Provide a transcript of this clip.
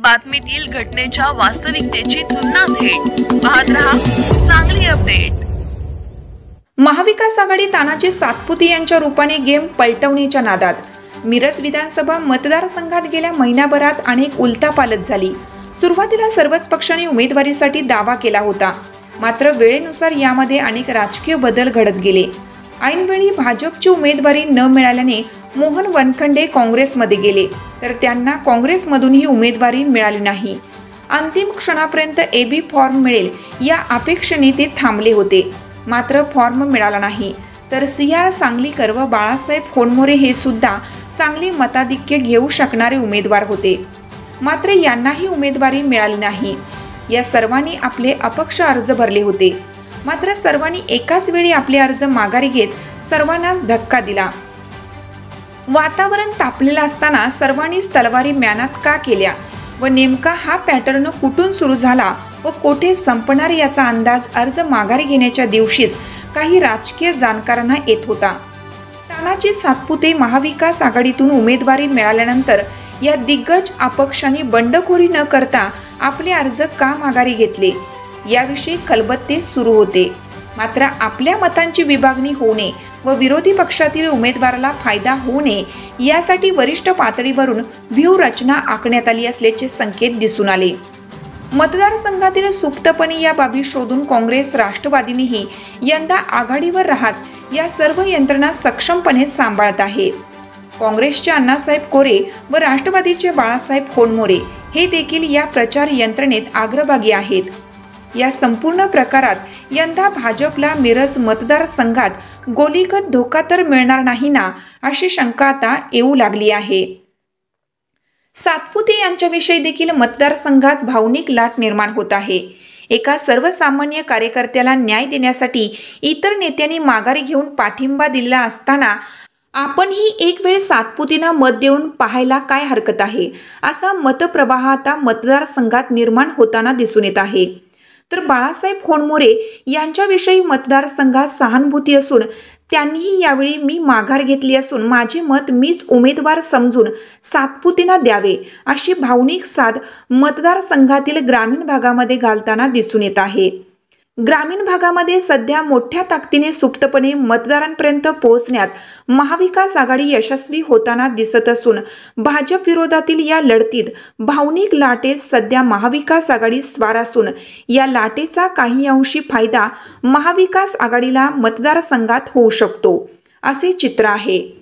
बातमीतील घटनेच्या वास्तविकतेची तुलना थेट पाहत रहा सांगली अपडेट। महाविकास आघाडी तानाजी सातपुते यांच्या रूपाने गेम पलटवण्याच्या नादात मिरज विधानसभा मतदारसंघात गेल्या महिनाभरात अनेक उलथापालथ झाली। सुरुवातीला सर्वच पक्षांनी उमेदवारीसाठी दावा केला होता, मात्र वेळेनुसार यामध्ये अनेक राजकीय बदल घडत गेले। ऐनवेळी भाजपची उमेदवारी न मिळाल्याने मोहन वनखंडे काँग्रेसमध्ये गेले, तर त्यांना काँग्रेसमधूनही उमेदवारी मिळाली नाही। अंतिम क्षणापर्यंत एबी फॉर्म मिळेल या अपेक्षेने ते थांबले होते, मात्र फॉर्म मिळाला नाही। तर CR सांगलीकर व बाळासाहेब खोनमोरे हे सुद्धा चांगले मताधिक्य घेऊ शकणारे उमेदवार होते, मात्र यांनाही उमेदवारी मिळाली नाही। या सर्वांनी आपले अपक्ष अर्ज भरले होते, मात्र सर्वांनी एकाच वेळी आपले अर्ज माघारी घेत सर्वांनाच धक्का दिला। वातावरण तापलेलं असताना सर्वांनीच तलवारी म्यानात का केल्या व नेमका हा पॅटर्न कुठून सुरू झाला व कोठे संपणार याचा अंदाज अर्ज माघारी घेण्याच्या दिवशीच काही राजकीय जाणकारांना येत होता। तानाजी सातपुते महाविकास आघाडीतून उमेदवारी मिळाल्यानंतर या दिग्गज अपक्षांनी बंडखोरी न करता आपले अर्ज का माघारी घेतले याविषयी खलबत्ते सुरू होते। मात्र आपल्या मतांची विभागणी होऊ नये व विरोधी पक्षातील उमेदवाराला फायदा होऊ नये यासाठी वरिष्ठ पातळीवरून व्यूहरचना आखण्यात आली असल्याचे संकेत दिसून आले। मतदारसंघातील सुप्तपणे या बाबी शोधून काँग्रेस राष्ट्रवादीनेही यंदा आघाडीवर राहत या सर्व यंत्रणा सक्षमपणे सांभाळत आहे। काँग्रेसचे अण्णासाहेब कोरे व राष्ट्रवादीचे बाळासाहेब खोनमोरे हे देखील या प्रचार यंत्रणेत अग्रभागी आहेत। या संपूर्ण प्रकारात यंदा भाजपला मिरज मतदारसंघात गोलीगत धोका तर मिळणार नाही ना, अशी शंका आता येऊ लागली आहे। सातपुते यांच्याविषयी देखील मतदारसंघात भावनिक लाट निर्माण होत आहे। एका सर्वसामान्य कार्यकर्त्याला न्याय देण्यासाठी इतर नेत्यांनी माघारी घेऊन पाठिंबा दिला असताना आपणही एक वेळ सातपुतेंना मत देऊन पाहायला काय हरकत आहे, असा मतप्रवाह आता मतदारसंघात निर्माण होताना दिसून येत आहे। तर बाळासाहेब खोनमोरे यांच्याविषयी मतदारसंघात सहानुभूती असून त्यांनीही यावेळी मी माघार घेतली असून माझे मत मीच उमेदवार समजून सातपुतेंना द्यावे अशी भावनिक साध मतदारसंघातील ग्रामीण भागामध्ये घालताना दिसून येत आहे। ग्रामीण भागामध्ये सध्या मोठ्या ताकदीने सुप्तपणे मतदारांपर्यंत पोहोचण्यात महाविकास आघाडी यशस्वी होताना दिसत असून भाजप विरोधातील या लढतीत भावनिक लाटेत सध्या महाविकास आघाडी स्वार असून या लाटेचा काही अंशी फायदा महाविकास आघाडीला मतदारसंघात होऊ शकतो, असे चित्र आहे।